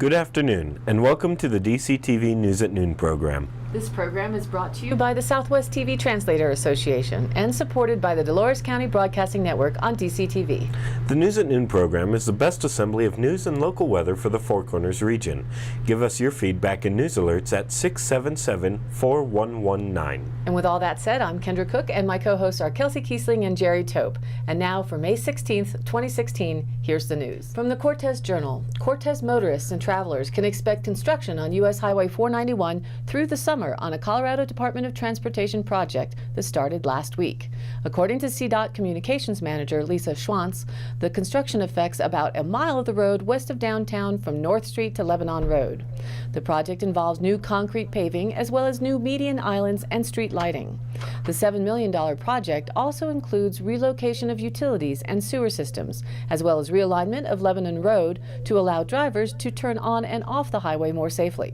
Good afternoon, and welcome to the DCTV News at Noon program. This program is brought to you by the Southwest TV Translator Association and supported by the Dolores County Broadcasting Network on DCTV. The News at Noon program is the best assembly of news and local weather for the Four Corners region. Give us your feedback and news alerts at 677-4119. And with all that said, I'm Kendra Cook, and my co-hosts are Kelsey Kiesling and Jerry Tope. And now for May 16th, 2016, here's the news. From the Cortez Journal, Cortez motorists and travelers can expect construction on U.S. Highway 491 through the summer on a Colorado Department of Transportation project that started last week. According to CDOT Communications Manager Lisa Schwantz, the construction affects about a mile of the road west of downtown from North Street to Lebanon Road. The project involves new concrete paving as well as new median islands and street lighting. The $7 million project also includes relocation of utilities and sewer systems, as well as realignment of Lebanon Road to allow drivers to turn on and off the highway more safely.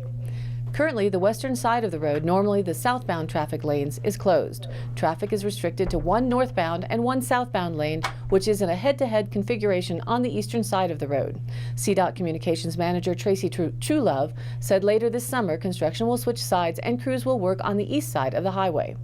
Currently, the western side of the road, normally the southbound traffic lanes, is closed. Traffic is restricted to one northbound and one southbound lane, which is in a head-to-head configuration on the eastern side of the road. CDOT Communications Manager Tracy Truelove said later this summer construction will switch sides and crews will work on the east side of the highway.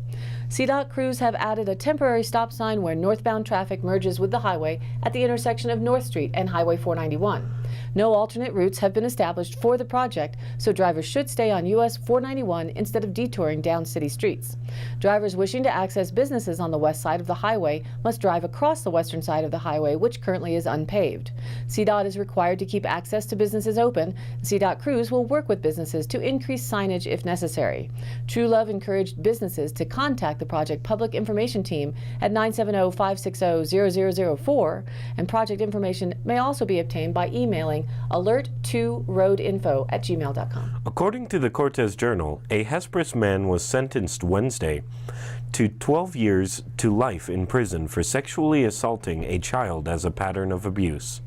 CDOT crews have added a temporary stop sign where northbound traffic merges with the highway at the intersection of North Street and Highway 491. No alternate routes have been established for the project, so drivers should stay on US 491 instead of detouring down city streets. Drivers wishing to access businesses on the west side of the highway must drive across the western side of the highway, which currently is unpaved. CDOT is required to keep access to businesses open. CDOT crews will work with businesses to increase signage if necessary. Truelove encouraged businesses to contact the project public information team at 970-560-0004, and project information may also be obtained by emailing alert2roadinfo@gmail.com. According to the Cortez Journal, a Hesperus man was sentenced Wednesday to 12 years to life in prison for sexually assaulting a child as a pattern of abuse.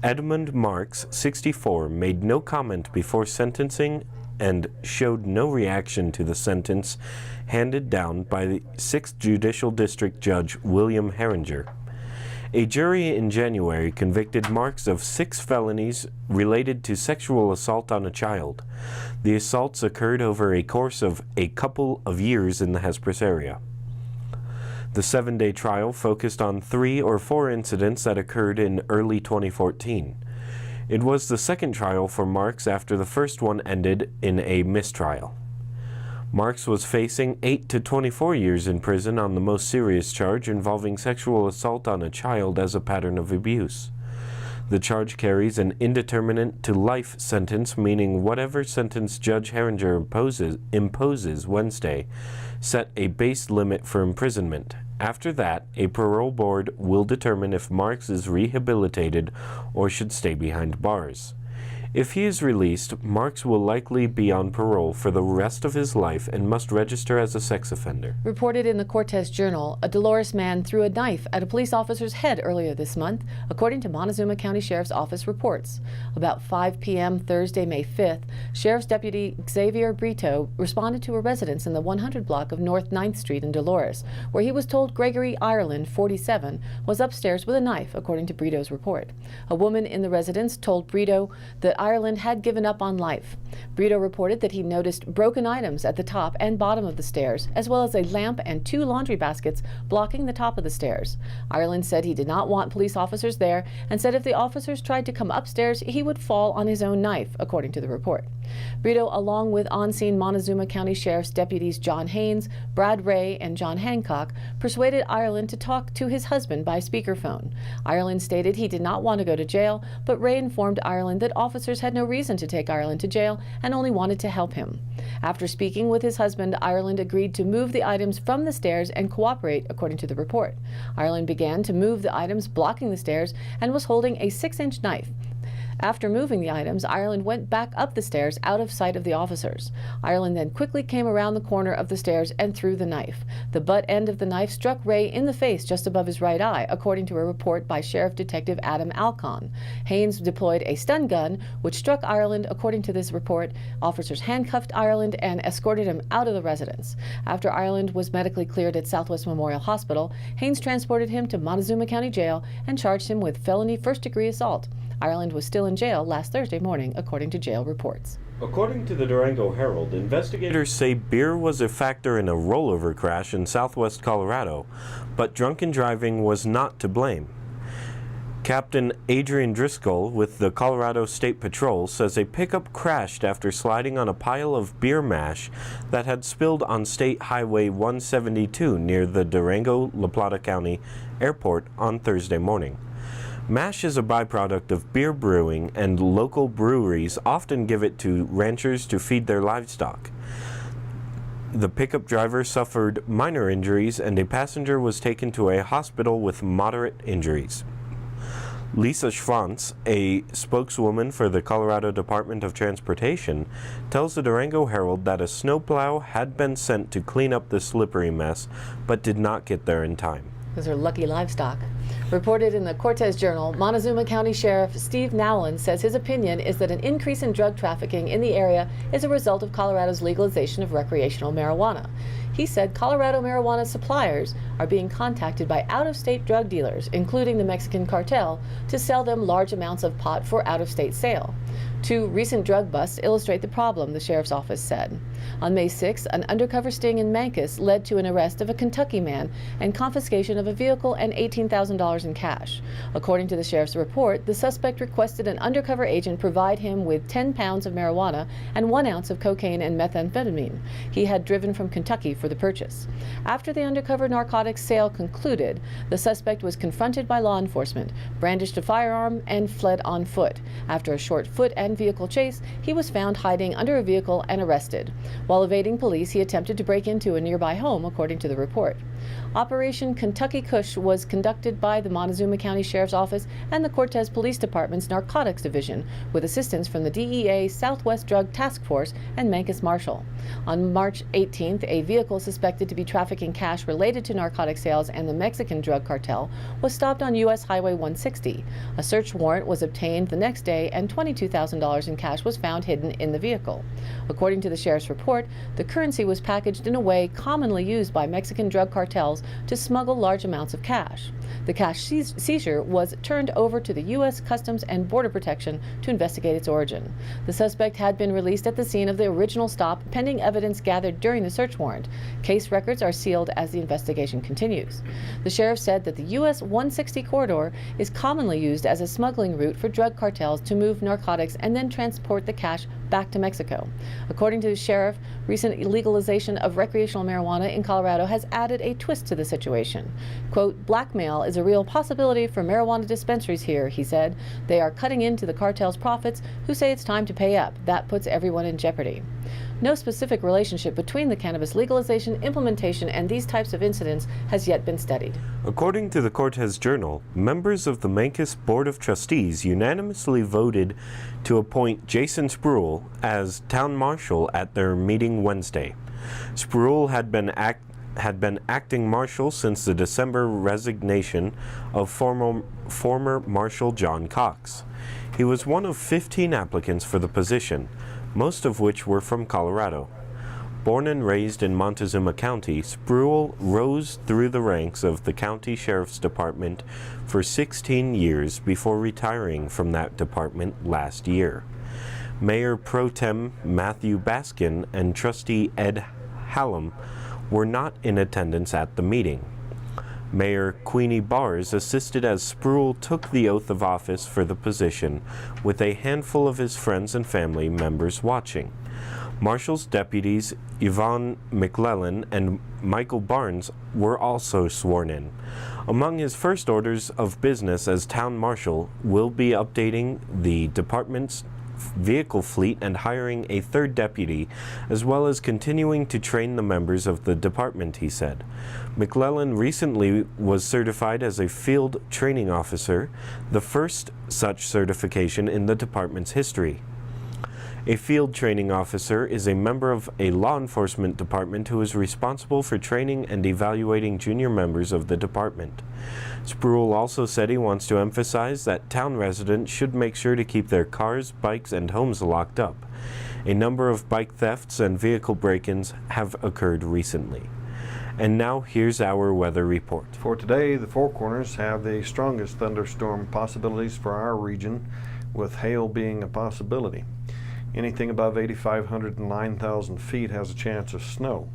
Edmund Marks, 64, made no comment before sentencing and showed no reaction to the sentence handed down by the 6th Judicial District Judge William Herringer. A jury in January convicted Marks of 6 felonies related to sexual assault on a child. The assaults occurred over a course of a couple of years in the Hesperus area. The 7-day trial focused on 3 or 4 incidents that occurred in early 2014. It was the second trial for Marks after the first one ended in a mistrial. Marks was facing 8 to 24 years in prison on the most serious charge involving sexual assault on a child as a pattern of abuse. The charge carries an indeterminate to life sentence, meaning whatever sentence Judge Herringer imposes Wednesday set a base limit for imprisonment. After that, a parole board will determine if Marks is rehabilitated or should stay behind bars. If he is released, Marks will likely be on parole for the rest of his life and must register as a sex offender. Reported in the Cortez Journal, a Dolores man threw a knife at a police officer's head earlier this month, according to Montezuma County Sheriff's Office reports. About 5 p.m. Thursday, May 5th, Sheriff's Deputy Xavier Brito responded to a residence in the 100 block of North 9th Street in Dolores, where he was told Gregory Ireland, 47, was upstairs with a knife, according to Brito's report. A woman in the residence told Brito that Ireland had given up on life. Brito reported that he noticed broken items at the top and bottom of the stairs, as well as a lamp and 2 laundry baskets blocking the top of the stairs. Ireland said he did not want police officers there and said if the officers tried to come upstairs, he would fall on his own knife, according to the report. Brito, along with on-scene Montezuma County Sheriff's deputies John Haynes, Brad Ray, and John Hancock, persuaded Ireland to talk to his husband by speakerphone. Ireland stated he did not want to go to jail, but Ray informed Ireland that officers had no reason to take Ireland to jail and only wanted to help him. After speaking with his husband, Ireland agreed to move the items from the stairs and cooperate, according to the report. Ireland began to move the items blocking the stairs and was holding a 6-inch knife. After moving the items, Ireland went back up the stairs out of sight of the officers. Ireland then quickly came around the corner of the stairs and threw the knife. The butt end of the knife struck Ray in the face just above his right eye, according to a report by Sheriff Detective Adam Alcon. Haynes deployed a stun gun, which struck Ireland. According to this report, officers handcuffed Ireland and escorted him out of the residence. After Ireland was medically cleared at Southwest Memorial Hospital, Haynes transported him to Montezuma County Jail and charged him with felony first-degree assault. Ireland was still in jail last Thursday morning, according to jail reports. According to the Durango Herald, investigators say beer was a factor in a rollover crash in southwest Colorado, but drunken driving was not to blame. Captain Adrian Driscoll with the Colorado State Patrol says a pickup crashed after sliding on a pile of beer mash that had spilled on State Highway 172 near the Durango-La Plata County Airport on Thursday morning. Mash is a byproduct of beer brewing, and local breweries often give it to ranchers to feed their livestock. The pickup driver suffered minor injuries, and a passenger was taken to a hospital with moderate injuries. Lisa Schwantz, a spokeswoman for the Colorado Department of Transportation, tells the Durango Herald that a snowplow had been sent to clean up the slippery mess, but did not get there in time. Those are lucky livestock. Reported in the Cortez Journal, Montezuma County Sheriff Steve Nowlin says his opinion is that an increase in drug trafficking in the area is a result of Colorado's legalization of recreational marijuana. He said Colorado marijuana suppliers are being contacted by out-of-state drug dealers, including the Mexican cartel, to sell them large amounts of pot for out-of-state sale. 2 recent drug busts illustrate the problem, the sheriff's office said. On May 6, an undercover sting in Mancos led to an arrest of a Kentucky man and confiscation of a vehicle and $18,000 in cash. According to the sheriff's report, the suspect requested an undercover agent provide him with 10 pounds of marijuana and 1 ounce of cocaine and methamphetamine. He had driven from Kentucky for the purchase. After the undercover narcotics sale concluded, the suspect was confronted by law enforcement, brandished a firearm, and fled on foot. After a short foot and vehicle chase, he was found hiding under a vehicle and arrested. While evading police, he attempted to break into a nearby home, according to the report. Operation Kentucky Kush was conducted by the Montezuma County Sheriff's Office and the Cortez Police Department's Narcotics Division, with assistance from the DEA Southwest Drug Task Force and Mancos Marshal. On March 18th, a vehicle suspected to be trafficking cash related to narcotic sales and the Mexican drug cartel was stopped on U.S. Highway 160. A search warrant was obtained the next day, and $22,000 in cash was found hidden in the vehicle. According to the sheriff's report, the currency was packaged in a way commonly used by Mexican drug cartels to smuggle large amounts of cash. The cash seizure was turned over to the U.S. Customs and Border Protection to investigate its origin. The suspect had been released at the scene of the original stop, pending evidence gathered during the search warrant. Case records are sealed as the investigation continues. The sheriff said that the U.S. 160 corridor is commonly used as a smuggling route for drug cartels to move narcotics and then transport the cash back to Mexico. According to the sheriff, recent legalization of recreational marijuana in Colorado has added a twist to the situation. Quote, blackmail is a real possibility for marijuana dispensaries here, he said. They are cutting into the cartel's profits, who say it's time to pay up. That puts everyone in jeopardy. No specific relationship between the cannabis legalization, implementation, and these types of incidents has yet been studied. According to the Cortez Journal, members of the Mancos Board of Trustees unanimously voted to appoint Jason Spruill as town marshal at their meeting Wednesday. Spruill had been acting marshal since the December resignation of former Marshal John Cox. He was one of 15 applicants for the position, most of which were from Colorado. Born and raised in Montezuma County, Spruill rose through the ranks of the county sheriff's department for 16 years before retiring from that department last year. Mayor Pro Tem Matthew Baskin and Trustee Ed Hallam were not in attendance at the meeting. Mayor Queenie Bars assisted as Spruill took the oath of office for the position, with a handful of his friends and family members watching. Marshal's deputies Yvonne McClellan and Michael Barnes were also sworn in. Among his first orders of business as town marshal will be updating the department's vehicle fleet and hiring a third deputy, as well as continuing to train the members of the department, he said. McClellan recently was certified as a field training officer, the first such certification in the department's history. A field training officer is a member of a law enforcement department who is responsible for training and evaluating junior members of the department. Spruill also said he wants to emphasize that town residents should make sure to keep their cars, bikes, and homes locked up. A number of bike thefts and vehicle break-ins have occurred recently. And now here's our weather report. For today, the Four Corners have the strongest thunderstorm possibilities for our region, with hail being a possibility. Anything above 8,500 and 9,000 feet has a chance of snow.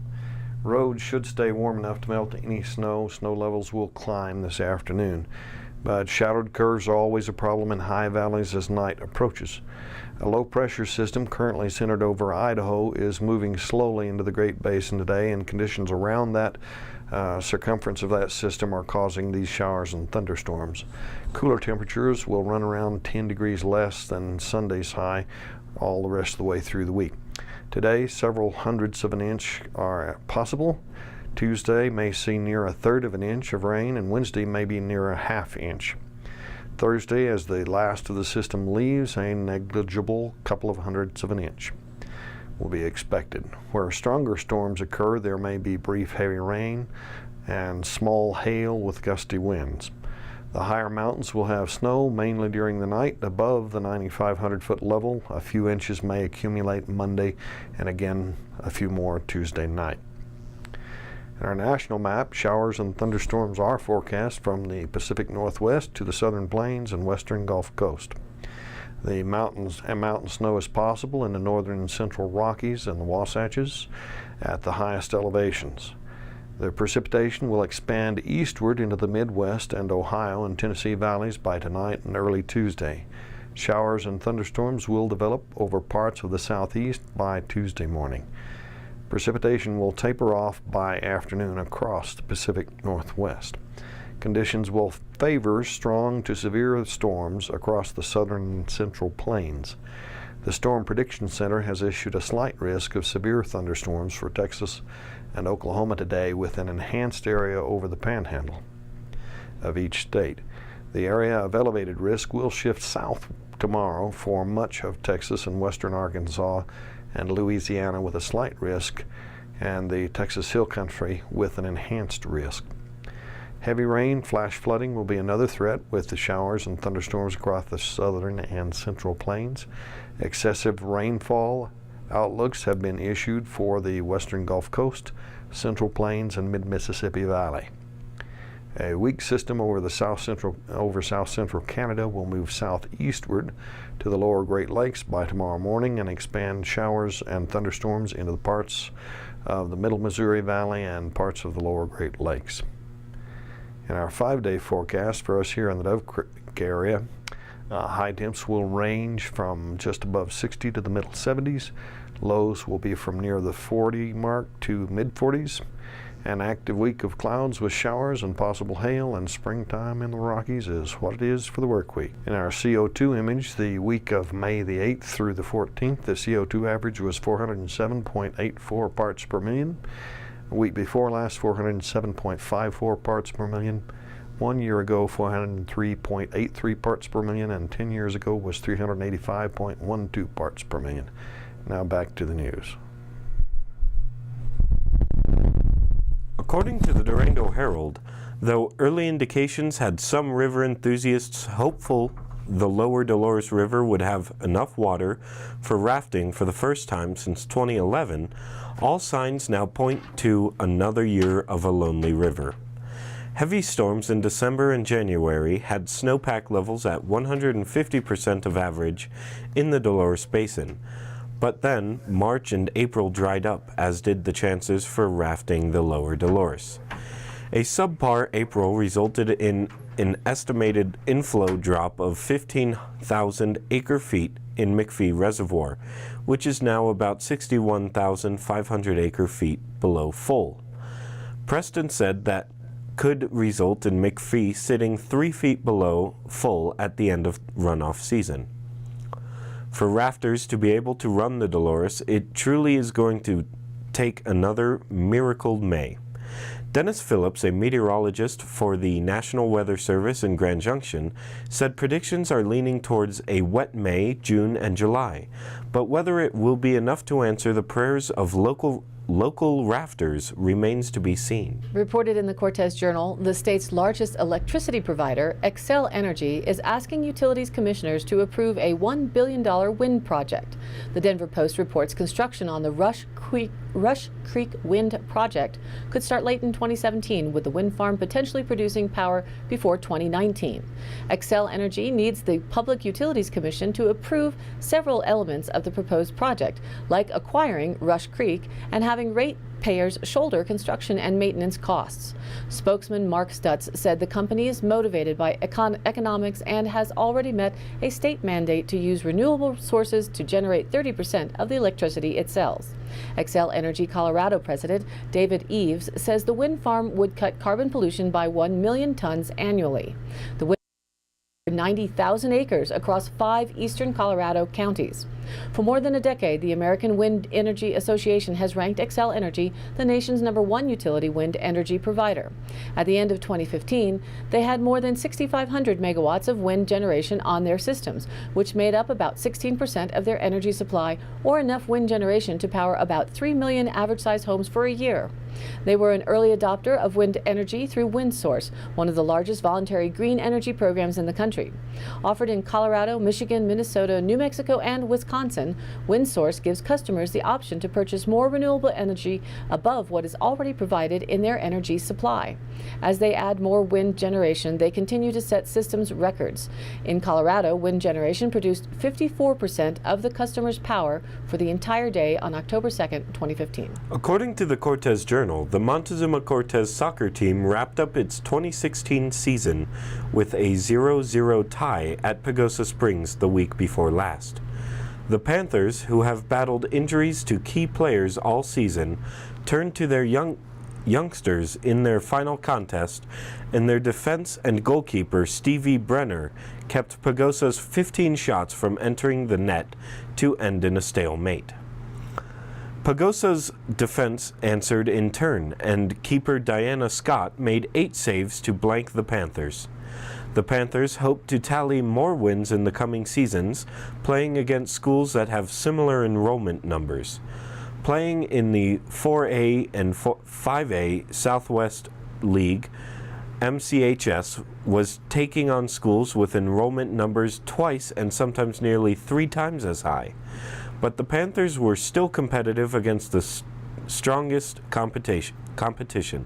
Roads should stay warm enough to melt any snow. Snow levels will climb this afternoon, but shadowed curves are always a problem in high valleys as night approaches. A low pressure system currently centered over Idaho is moving slowly into the Great Basin today, and conditions around that circumference of that system are causing these showers and thunderstorms. Cooler temperatures will run around 10 degrees less than Sunday's high all the rest of the way through the week. Today, several hundredths of an inch are possible. Tuesday may see near a third of an inch of rain, and Wednesday may be near a half inch. Thursday, as the last of the system leaves, a negligible couple of hundredths of an inch will be expected. Where stronger storms occur, there may be brief heavy rain and small hail with gusty winds. The higher mountains will have snow mainly during the night above the 9,500 foot level. A few inches may accumulate Monday, and again a few more Tuesday night. In our national map, showers and thunderstorms are forecast from the Pacific Northwest to the southern plains and western Gulf Coast. The mountain snow is possible in the northern and central Rockies and the Wasatches at the highest elevations. The precipitation will expand eastward into the Midwest and Ohio and Tennessee valleys by tonight and early Tuesday. Showers and thunderstorms will develop over parts of the southeast by Tuesday morning. Precipitation will taper off by afternoon across the Pacific Northwest. Conditions will favor strong to severe storms across the southern and central plains. The Storm Prediction Center has issued a slight risk of severe thunderstorms for Texas and Oklahoma today, with an enhanced area over the panhandle of each state. The area of elevated risk will shift south tomorrow for much of Texas and western Arkansas and Louisiana with a slight risk, and the Texas Hill Country with an enhanced risk. Heavy rain, flash flooding will be another threat with the showers and thunderstorms across the southern and central plains. Excessive rainfall outlooks have been issued for the western Gulf Coast, central plains, and mid-Mississippi Valley. A weak system over south central Canada will move southeastward to the lower Great Lakes by tomorrow morning and expand showers and thunderstorms into the parts of the middle Missouri Valley and parts of the lower Great Lakes. In our 5-day forecast for us here in the Dove Creek area, high temps will range from just above 60 to the middle 70s. Lows will be from near the 40 mark to mid 40s. An active week of clouds with showers and possible hail, and springtime in the Rockies is what it is for the work week. In our CO2 image, the week of May the 8th through the 14th, the CO2 average was 407.84 parts per million. The week before last, 407.54 parts per million. 1 year ago, 403.83 parts per million, and 10 years ago was 385.12 parts per million. Now back to the news. According to the Durango Herald, though early indications had some river enthusiasts hopeful the lower Dolores River would have enough water for rafting for the first time since 2011, all signs now point to another year of a lonely river. Heavy storms in December and January had snowpack levels at 150% of average in the Dolores Basin, but then March and April dried up, as did the chances for rafting the lower Dolores. A subpar April resulted in an estimated inflow drop of 15,000 acre-feet in McPhee Reservoir, which is now about 61,500 acre-feet below full. Preston said that could result in McPhee sitting 3 feet below full at the end of runoff season. For rafters to be able to run the Dolores, it truly is going to take another miracle May. Dennis Phillips, a meteorologist for the National Weather Service in Grand Junction, said predictions are leaning towards a wet May, June, and July, but whether it will be enough to answer the prayers of local rafters remains to be seen. Reported in the Cortez Journal, the state's largest electricity provider, Xcel Energy, is asking utilities commissioners to approve a $1 billion wind project. The Denver Post reports construction on the Rush Rush Creek Wind Project could start late in 2017, with the wind farm potentially producing power before 2019. Xcel Energy needs the Public Utilities Commission to approve several elements of the proposed project, like acquiring Rush Creek and having ratepayers shoulder construction and maintenance costs. Spokesman Mark Stutz said the company is motivated by economics and has already met a state mandate to use renewable sources to generate 30% of the electricity it sells. Xcel Energy Colorado President David Eves says the wind farm would cut carbon pollution by 1 million tons annually. The wind 90,000 acres across 5 eastern Colorado counties. For more than a decade, the American Wind Energy Association has ranked Xcel Energy the nation's #1 utility wind energy provider. At the end of 2015, they had more than 6,500 megawatts of wind generation on their systems, which made up about 16% of their energy supply, or enough wind generation to power about 3 million average-sized homes for a year. They were an early adopter of wind energy through WindSource, one of the largest voluntary green energy programs in the country. Offered in Colorado, Michigan, Minnesota, New Mexico, and Wisconsin, WindSource gives customers the option to purchase more renewable energy above what is already provided in their energy supply. As they add more wind generation, they continue to set systems records. In Colorado, wind generation produced 54% of the customer's power for the entire day on October 2nd, 2015. According to the Cortez Journal, the Montezuma-Cortez soccer team wrapped up its 2016 season with a 0-0 tie at Pagosa Springs the week before last. The Panthers, who have battled injuries to key players all season, turned to their youngsters in their final contest, and their defense and goalkeeper Stevie Brenner kept Pagosa's 15 shots from entering the net to end in a stalemate. Pagosa's defense answered in turn, and keeper Diana Scott made 8 saves to blank the Panthers. The Panthers hope to tally more wins in the coming seasons, playing against schools that have similar enrollment numbers. Playing in the 4A and 5A Southwest League, MCHS was taking on schools with enrollment numbers twice and sometimes nearly 3 times as high. But the Panthers were still competitive against the strongest competition.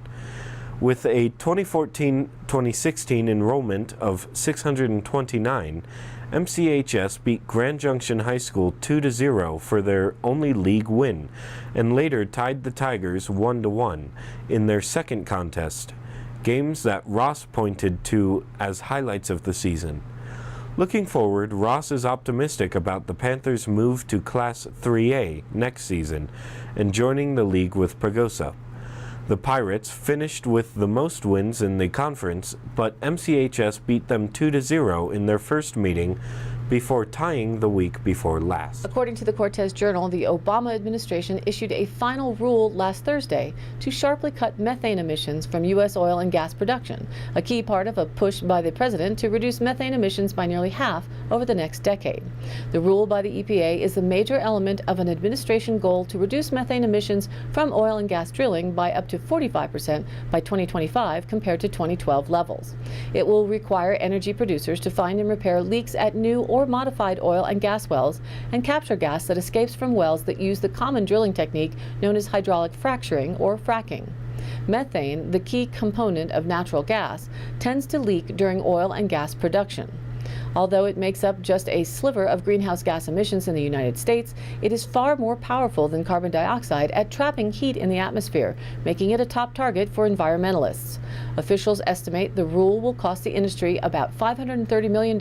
With a 2014-2016 enrollment of 629, MCHS beat Grand Junction High School 2-0 for their only league win, and later tied the Tigers 1-1 in their second contest, games that Ross pointed to as highlights of the season. Looking forward, Ross is optimistic about the Panthers' move to Class 3A next season and joining the league with Pagosa. The Pirates finished with the most wins in the conference, but MCHS beat them 2-0 in their first meeting before tying the week before last. According to the Cortez Journal, the Obama administration issued a final rule last Thursday to sharply cut methane emissions from U.S. oil and gas production, a key part of a push by the president to reduce methane emissions by nearly half over the next decade. The rule by the EPA is a major element of an administration goal to reduce methane emissions from oil and gas drilling by up to 45% by 2025 compared to 2012 levels. It will require energy producers to find and repair leaks at new or modified oil and gas wells and capture gas that escapes from wells that use the common drilling technique known as hydraulic fracturing or fracking. Methane, the key component of natural gas, tends to leak during oil and gas production. Although it makes up just a sliver of greenhouse gas emissions in the United States, it is far more powerful than carbon dioxide at trapping heat in the atmosphere, making it a top target for environmentalists. Officials estimate the rule will cost the industry about $530 million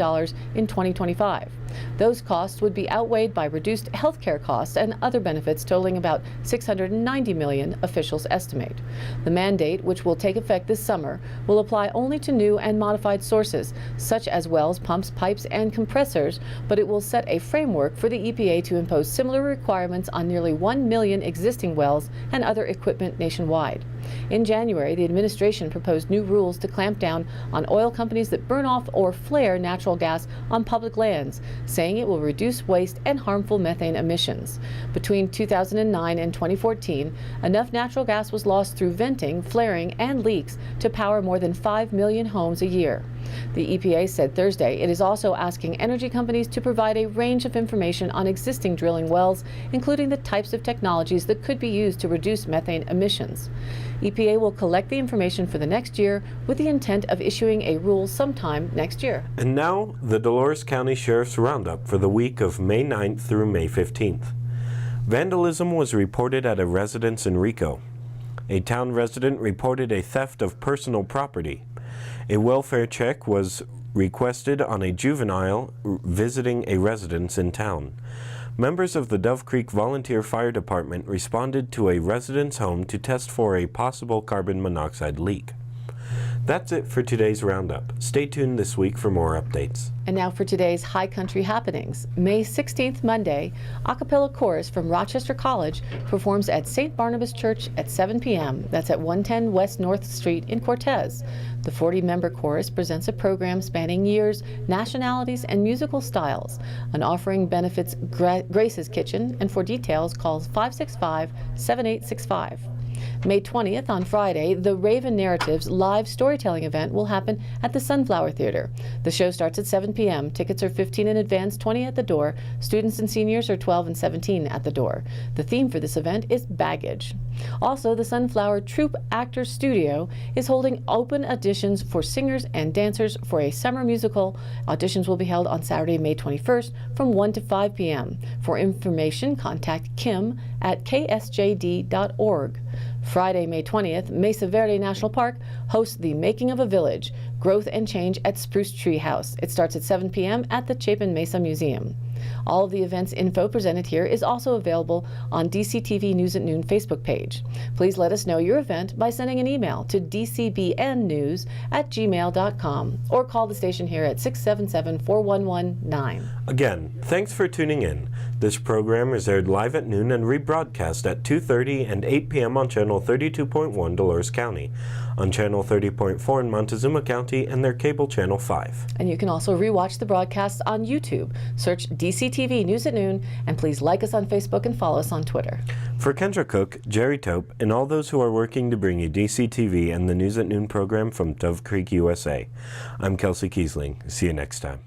in 2025. Those costs would be outweighed by reduced health care costs and other benefits totaling about $690 million, officials estimate. The mandate, which will take effect this summer, will apply only to new and modified sources, such as wells, pumps, pipes, and compressors, but it will set a framework for the EPA to impose similar requirements on nearly 1 million existing wells and other equipment nationwide. In January, the administration proposed new rules to clamp down on oil companies that burn off or flare natural gas on public lands, saying it will reduce waste and harmful methane emissions. Between 2009 and 2014, enough natural gas was lost through venting, flaring, and leaks to power more than 5 million homes a year. The EPA said Thursday it is also asking energy companies to provide a range of information on existing drilling wells, including the types of technologies that could be used to reduce methane emissions. EPA will collect the information for the next year with the intent of issuing a rule sometime next year. And now, the Dolores County Sheriff's Roundup for the week of May 9th through May 15th. Vandalism was reported at a residence in Rico. A town resident reported a theft of personal property. A welfare check was requested on a juvenile visiting a residence in town. Members of the Dove Creek Volunteer Fire Department responded to a resident's home to test for a possible carbon monoxide leak. That's it for today's Roundup. Stay tuned this week for more updates. And now for today's High Country happenings. May 16th, Monday, a cappella chorus from Rochester College performs at St. Barnabas Church at 7 p.m. That's at 110 West North Street in Cortez. The 40-member chorus presents a program spanning years, nationalities, and musical styles. An offering benefits Grace's Kitchen, and for details, call 565-7865. May 20th, on Friday, the Raven Narratives live storytelling event will happen at the Sunflower Theater. The show starts at 7 p.m. Tickets are $15 in advance, $20 at the door. Students and seniors are $12 and $17 at the door. The theme for this event is baggage. Also, the Sunflower Troupe Actors Studio is holding open auditions for singers and dancers for a summer musical. Auditions will be held on Saturday, May 21st from 1 to 5 p.m. For information, contact Kim at ksjd.org. Friday, May 20th, Mesa Verde National Park hosts the Making of a Village, Growth and Change at Spruce Tree House. It starts at 7 p.m. at the Chapin Mesa Museum. All of the events info presented here is also available on DCTV News at Noon Facebook page. Please let us know your event by sending an email to dcbnnews@gmail.com or call the station here at 677-4119. Again, thanks for tuning in. This program is aired live at noon and rebroadcast at 2:30 and 8 p.m. on Channel 32.1 Dolores County, on Channel 30.4 in Montezuma County, and their cable Channel 5. And you can also rewatch the broadcasts on YouTube. Search DCTV News at Noon, and please like us on Facebook and follow us on Twitter. For Kendra Cook, Jerry Tope, and all those who are working to bring you DCTV and the News at Noon program from Dove Creek, USA, I'm Kelsey Kiesling. See you next time.